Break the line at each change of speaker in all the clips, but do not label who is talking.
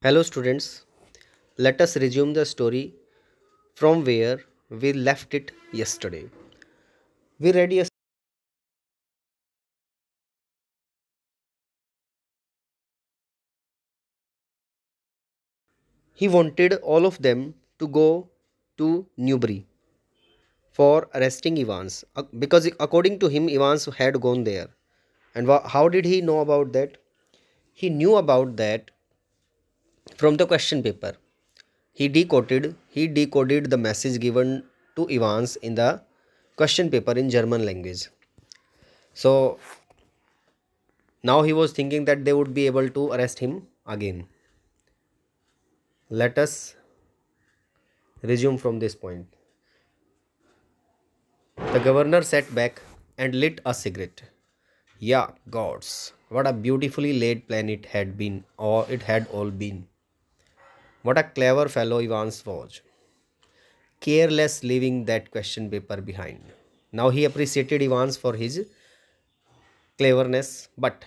Hello, students. Let us resume the story from where we left it yesterday. We read yes. He wanted all of them to go to Newbury for arresting Evans because, according to him, Evans had gone there. And how did he know about that? He knew about that from the question paper. He decoded the message given to Evans in the question paper in German language. So now he was thinking that they would be able to arrest him again. Let us resume from this point. The governor sat back and lit a cigarette. Yeah, gods, what a beautifully laid plan it had been, or it had all been. What a clever fellow Evans was. Careless leaving that question paper behind. Now he appreciated Evans for his cleverness, but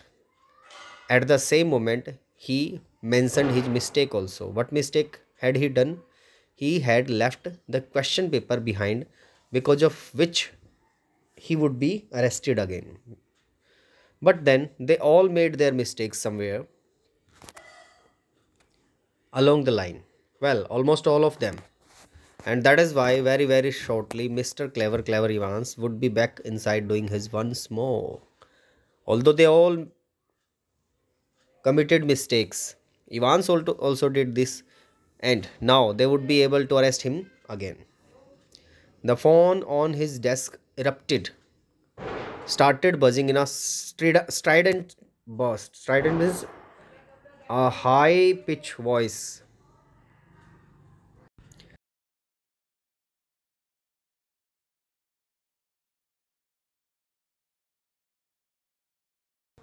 at the same moment he mentioned his mistake also. What mistake had he done? He had left the question paper behind, because of which he would be arrested again. But then they all made their mistakes somewhere along the line. Well, almost all of them. And that is why very shortly Mr. Clever Evans would be back inside doing his once more. Although they all committed mistakes, Evans also did this, and now they would be able to arrest him again. The phone on his desk erupted, started buzzing in a strident burst. Strident is a high pitched voice.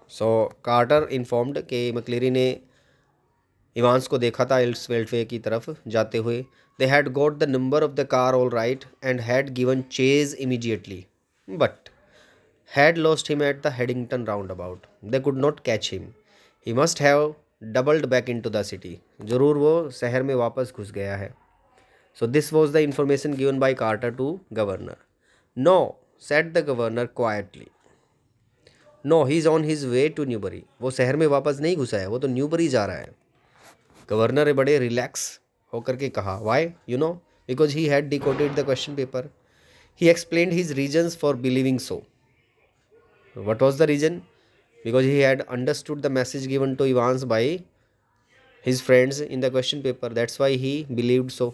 So Carter informed कि McCleary ने Evans को देखा था else वेल्टवे की तरफ जाते हुए. They had got the number of the car all right and had given chase immediately, but had lost him at the Headington roundabout. They could not catch him. He must have doubled back into the city. जरूर वो शहर में वापस घुस गया है. So this was the information given by Carter to governor. No, said the governor quietly. No, he is on his way to Newbury. वो शहर में वापस नहीं घुसा है, वो तो न्यूबरी जा रहा है. गवर्नर ने बड़े रिलैक्स होकर के कहा. Why? You know, because he had decoded the question paper. He explained his reasons for believing so. What was the reason? Because he had understood the message given to Evans by his friends in the question paper. That's why he believed so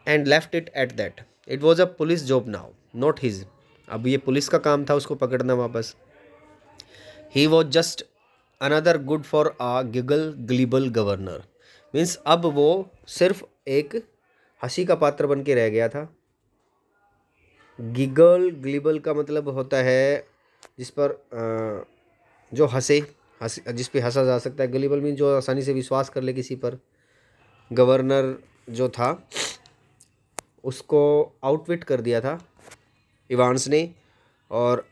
and left it at that. It was a police job now, not his. अब ये police का काम था उसको पकड़ना वापस. He was just another good for a giggle gleeble governor. Means अब वो सिर्फ एक हंसी का पात्र बन के रह गया था. गिगल ग्लीबल का मतलब होता है जिस पर जो जिस पे हंसा जा सकता है. गलीबल मीन जो आसानी से विश्वास कर ले किसी पर. गवर्नर जो था उसको आउटविट कर दिया था इवांस ने, और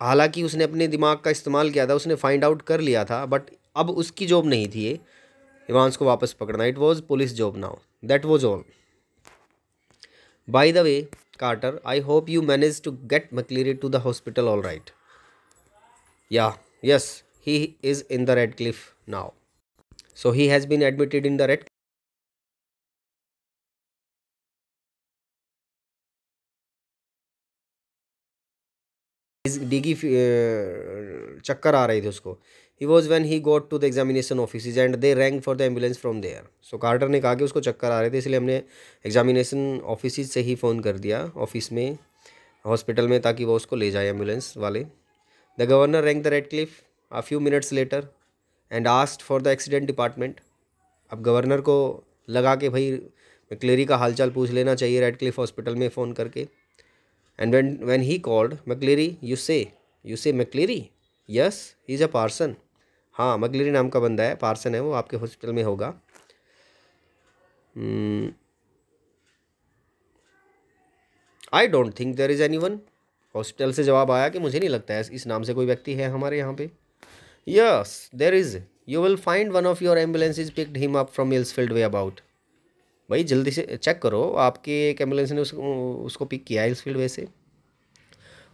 हालांकि उसने अपने दिमाग का इस्तेमाल किया था, उसने फाइंड आउट कर लिया था, बट अब उसकी जॉब नहीं थी ये इवांस को वापस पकड़ना. It was police job now. That was all. By the way Carter, I hope you managed to get McCleary to the hospital all right. Yeah, yes, he is in the Redcliffe now. So he has been admitted in the Red. Dizzy चक्कर आ रही थी उसको. He was when he got to the examination office and they rang for the ambulance from there. So Carter ने कहा कि उसको चक्कर आ रहे थे, इसलिए हमने एग्जामिनेशन ऑफिस से ही फ़ोन कर दिया ऑफिस में, हॉस्पिटल में, ताकि वो उसको ले जाए एम्बुलेंस वाले. The governor rang the Radcliffe a few minutes later and asked for the accident department. अब गवर्नर को लगा कि भाई मैक्लेरी का हालचाल पूछ लेना चाहिए रेडक्लिफ हॉस्पिटल में फ़ोन करके. And when he called McCleary, you say McCleary? Yes, he's a parson. हाँ, McCleary नाम का बंदा है, पार्सन है वो, आपके हॉस्पिटल में होगा. I don't think there is anyone. Hospital से जवाब आया कि मुझे नहीं लगता है इस नाम से कोई व्यक्ति है हमारे यहाँ पे. Yes there is. You will find one of your ambulances picked him up from Hillsfield Way about. भाई जल्दी से चेक करो, आपके एक एम्बुलेंस ने उसको पिक किया हिल्सफील्ड वे से।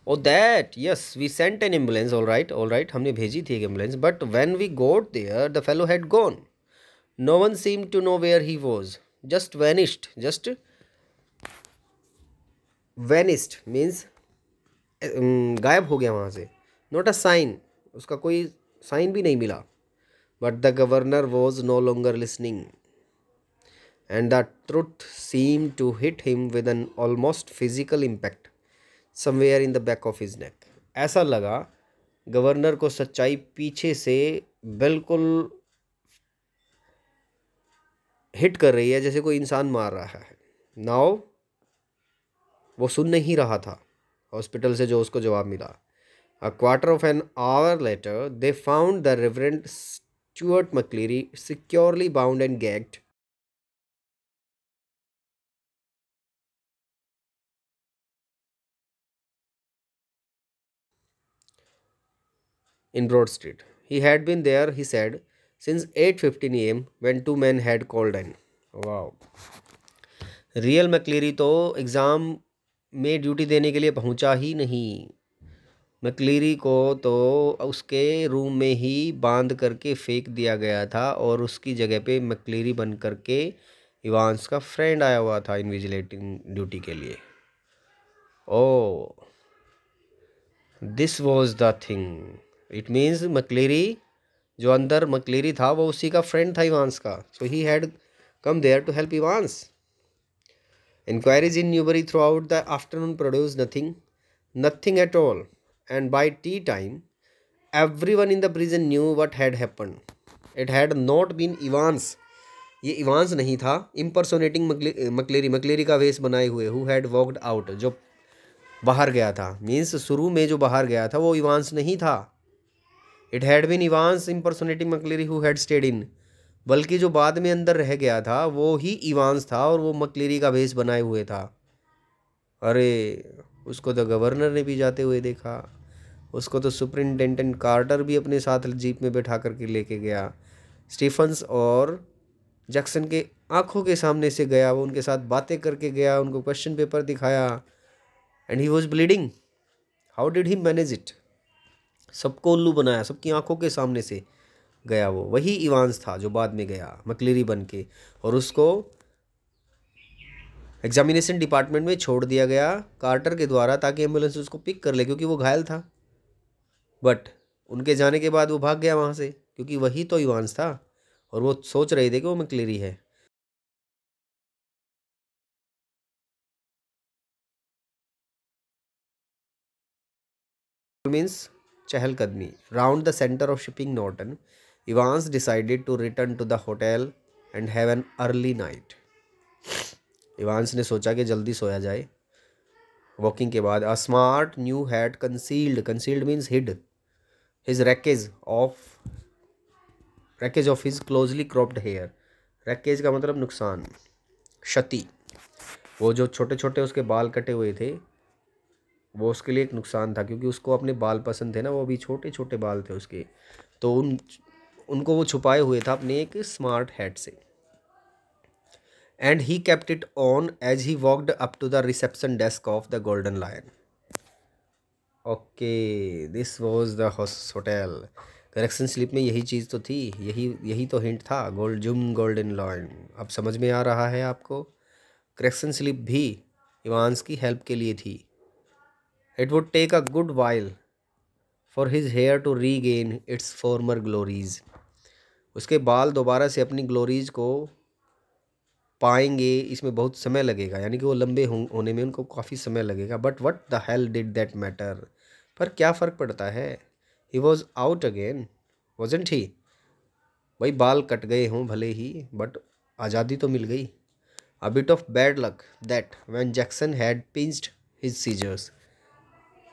Oh that, yes we sent an ambulance, all right, हमने भेजी थी एक ambulance, but when we got there the fellow had gone. No one seem to know where he was, just vanished, just vanished means गायब हो गया वहाँ से। Not a sign, उसका कोई साइन भी नहीं मिला। But the governor was no longer listening and the truth seem to hit him with an almost physical impact somewhere in the back of his neck. ऐसा लगा गवर्नर को सच्चाई पीछे से बिल्कुल हिट कर रही है, जैसे कोई इंसान मार रहा है। नाउ वो सुन नहीं रहा था हॉस्पिटल से जो उसको जवाब मिला। A quarter of an hour later, they found the Reverend Stuart McCleary securely bound and gagged in Broad Street. He had been there, he said, since 8:15 a.m. when two men had called in. Wow. Real McCleary तो exam में duty देने के लिए पहुंचा ही नहीं। मैक्लेरी को तो उसके रूम में ही बांध करके फेंक दिया गया था और उसकी जगह पे मैक्लेरी बन करके इवांस का फ्रेंड आया हुआ था इन्विजिलेटिंग ड्यूटी के लिए। Oh, this was the thing, it means McCleary, जो अंदर मैक्लेरी था वो उसी का फ्रेंड था इवांस का। So he had come there to help Evans. Inquiries in Newbury throughout the afternoon produced nothing at all, and by tea time, everyone in the prison knew what had happened. It had not been Evans. ये Evans नहीं था, impersonating मकलेरी का वेश बनाए हुए, who had walked out, जो बाहर गया था। मीन्स शुरू में जो बाहर गया था वो इवांस नहीं था। It had been Evans impersonating McCleary who had stayed in. बल्कि जो बाद में अंदर रह गया था वो ही इवांस था और वो मक्लेरी का भेष बनाए हुए था। अरे, उसको तो गवर्नर ने भी जाते हुए देखा, उसको तो सुपरिंटेंडेंट कार्टर भी अपने साथ जीप में बैठा करके लेके गया। स्टीफन्स और जैक्सन के आंखों के सामने से गया, वो उनके साथ बातें करके गया, उनको क्वेश्चन पेपर दिखाया, and he was bleeding. How did he manage it? सबको उल्लू बनाया, सबकी आंखों के सामने से गया। वो वही इवांस था जो बाद में गया मक्लेरी बन के, और उसको एग्जामिनेशन डिपार्टमेंट में छोड़ दिया गया कार्टर के द्वारा ताकि एम्बुलेंस उसको पिक कर ले, क्योंकि वो घायल था। बट उनके जाने के बाद वो भाग गया वहाँ से, क्योंकि वही तो इवांस था और वो सोच रहे थे कि वो मक्लेरी है। मीन्स चहलकदमी। Round the centre of Chipping Norton, Evans decided to return to the hotel and have an early night. Evans ने सोचा कि जल्दी सोया जाए। वॉकिंग के बाद, a smart new had concealed means hid his wreckage of his closely cropped hair. Wreckage का मतलब नुकसान, क्षति। वो जो छोटे छोटे उसके बाल कटे हुए थे वो उसके लिए एक नुकसान था, क्योंकि उसको अपने बाल पसंद थे ना, वो अभी छोटे छोटे बाल थे उसके, तो उनको वो छुपाए हुए था अपने एक स्मार्ट हैट से। And he kept it on as he walked up to the reception desk of the Golden Lion. Okay, this was the hotel. Correction slip में यही चीज़ तो थी, यही तो हिंट था, गोल्डन लायन। अब समझ में आ रहा है आपको? करेक्शन स्लिप भी इवांस की हेल्प के लिए थी। It would take a good while for his hair to regain its former glories. उसके बाल दोबारा से अपनी ग्लोरीज को पाएंगे, इसमें बहुत समय लगेगा, यानी कि वो लंबे होने में उनको काफ़ी समय लगेगा। But what the hell did that matter? पर क्या फ़र्क पड़ता है? He was out again, wasn't he? भाई बाल कट गए हों भले ही, बट आज़ादी तो मिल गई। A bit of bad luck that when Jackson had pinched his scissors.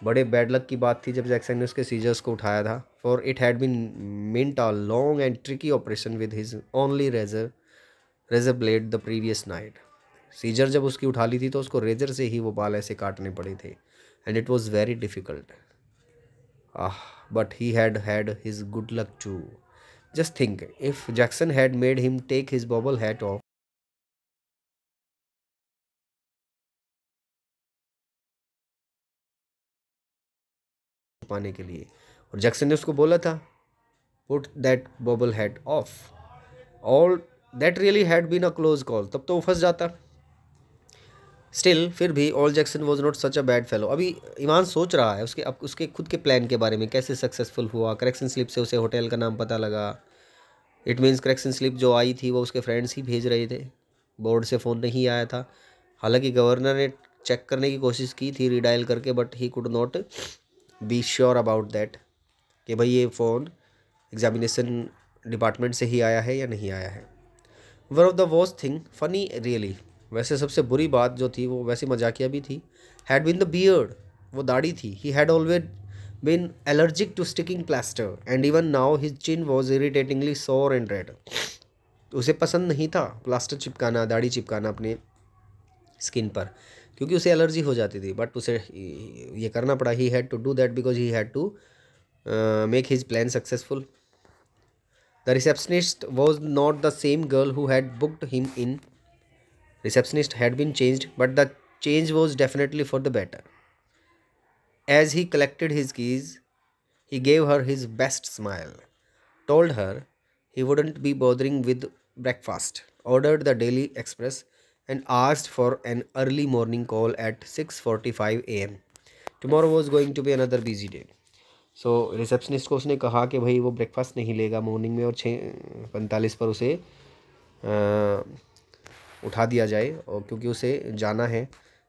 बड़े बैड लक की बात थी जब जैक्सन ने उसके सीजर्स को उठाया था। For it had been meant a long and tricky operation with his only razor blade the previous night. Scissor जब उसकी उठा ली थी तो उसको रेजर से ही वो बाल ऐसे काटने पड़े थे, and it was very difficult. But he had had his good luck too. Just think, if Jackson had made him take his bobble hat off पाने के लिए, और जैक्सन ने उसको बोला था put that bubble hat off, all that really had been a close call, तब तो वो फंस जाता। स्टिल फिर भी all Jackson was not such a bad fellow. अभी ईमान सोच रहा है उसके अब उसके खुद के प्लान के बारे में, कैसे सक्सेसफुल हुआ। करेक्शन स्लिप से उसे होटल का नाम पता लगा। इट मीन्स करेक्शन स्लिप जो आई थी वो उसके फ्रेंड्स ही भेज रहे थे, बोर्ड से फ़ोन नहीं आया था। हालांकि गवर्नर ने चेक करने की कोशिश की थी रीडायल करके, but he could not be sure about that कि भाई ये फ़ोन एग्जामिनेशन डिपार्टमेंट से ही आया है या नहीं आया है। One of the worst thing funny really, वैसे सबसे बुरी बात जो थी वो वैसे मजाकिया भी थी, हैड बीन द बियर्ड, वो दाढ़ी थी। He had always been allergic to sticking plaster and even now his chin was irritatingly sore and red. उसे पसंद नहीं था प्लास्टर चिपकाना, दाढ़ी चिपकाना अपने स्किन पर, क्योंकि उसे एलर्जी हो जाती थी, बट उसे ये करना पड़ा। He had to do that because he had to make his plan successful. The receptionist was not the same girl who had booked him in. Receptionist had been changed, but the change was definitely for the better. As he collected his keys, he gave her his best smile, told her he wouldn't be bothering with breakfast, ordered the Daily Express, and asked for an early morning call at 6:45 a.m. Tomorrow was going to be another busy day. So receptionist को उसने कहा कि भाई वो breakfast नहीं लेगा morning में, और 6:45 पर उसे उठा दिया जाए, और क्योंकि उसे जाना है।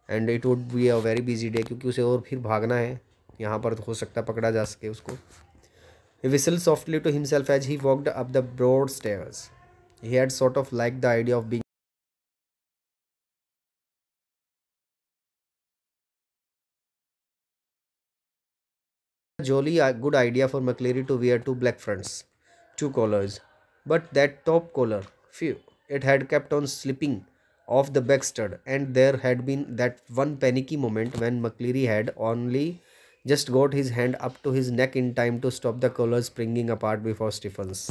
And it would be a very busy day, क्योंकि उसे और फिर भागना है, यहाँ पर हो सकता है पकड़ा जा सके उसको। He whistled softly to himself as he walked up the broad stairs. He had sort of liked the idea of being a jolly good idea for McCleary to wear two black fronts, two collars. But that top collar, phew, it had kept on slipping off the back stud, and there had been that one panicky moment when McCleary had only just got his hand up to his neck in time to stop the collar springing apart before Stephens.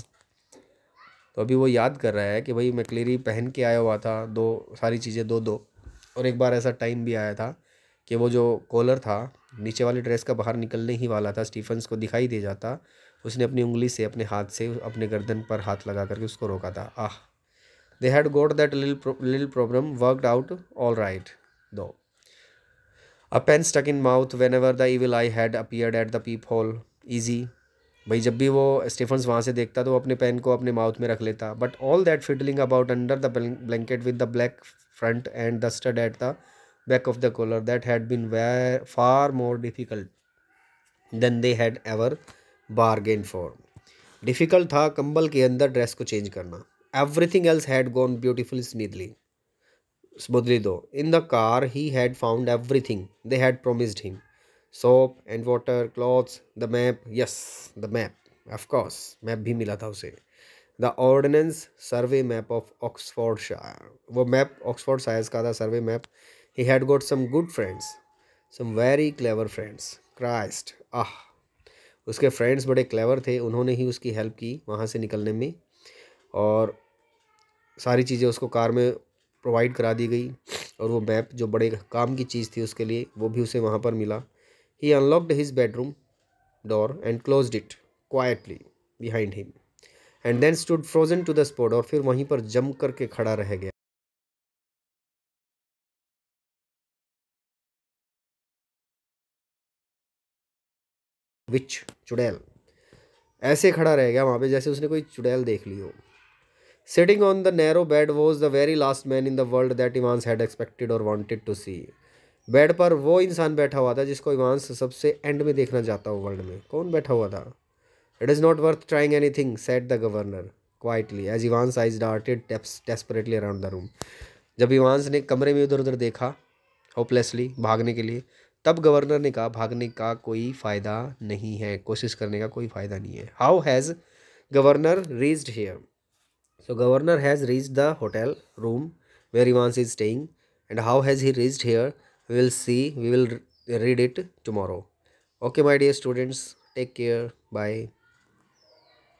तो अभी वो याद कर रहा है कि भाई मैक्लेरी पहन के आया हुआ था दो सारी चीज़ें दो दो, और एक बार ऐसा टाइम भी आया था कि वो जो कॉलर था नीचे वाली ड्रेस का बाहर निकलने ही वाला था, स्टीफन्स को दिखाई दे जाता, उसने अपनी उंगली से अपने हाथ से अपने गर्दन पर हाथ लगा करके उसको रोका था। Ah, they had got that little problem worked out all right though. A pen stuck in mouth whenever the evil eye had appeared at the peephole easy. भाई जब भी वो स्टीफन्स वहाँ से देखता तो वो अपने पेन को अपने माउथ में रख लेता। But all that fiddling about under the blanket with the black front and the stud at the back of the collar, that had been far more difficult than they had ever bargained for. Difficult था कंबल के अंदर dress को change करना। Everything else had gone beautiful smoothly though. In the car, he had found everything they had promised him: soap and water, clothes, the map. Yes, the map. Of course, map भी मिला था उसे. The ordnance survey map of Oxfordshire. वो map Oxfordshire का था survey map. He had got some good friends, some very clever friends. Christ, आह, उसके friends बड़े clever थे, उन्होंने ही उसकी हेल्प की वहाँ से निकलने में, और सारी चीज़ें उसको कार में प्रोवाइड करा दी गई, और वो मैप जो बड़े काम की चीज़ थी उसके लिए वो भी उसे वहाँ पर मिला। He unlocked his bedroom door and closed it quietly behind him and then stood frozen to the spot, और फिर वहीं पर जम करके खड़ा रह गया। विच चुड़ैल, ऐसे खड़ा रह गया वहाँ पे जैसे उसने कोई चुड़ैल देख ली हो। Sitting on the narrow bed was the very last man in the world that Evans had expected or wanted to see. Bed पर वो इंसान बैठा हुआ था जिसको इवांस सबसे एंड में देखना चाहता हो वर्ल्ड में। कौन बैठा हुआ था? It is not worth trying anything, said the governor quietly as Evans eyes darted desperately around the room. जब इवांस ने कमरे में इधर उधर देखा होपलेसली भागने के लिए, तब गवर्नर ने कहा भागने का कोई फ़ायदा नहीं है, कोशिश करने का कोई फ़ायदा नहीं है। How has governor reached here? So governor has reached the hotel room where Evans is staying, and how has he reached here? We will see. We will read it tomorrow. Okay, my dear students, take care. Bye.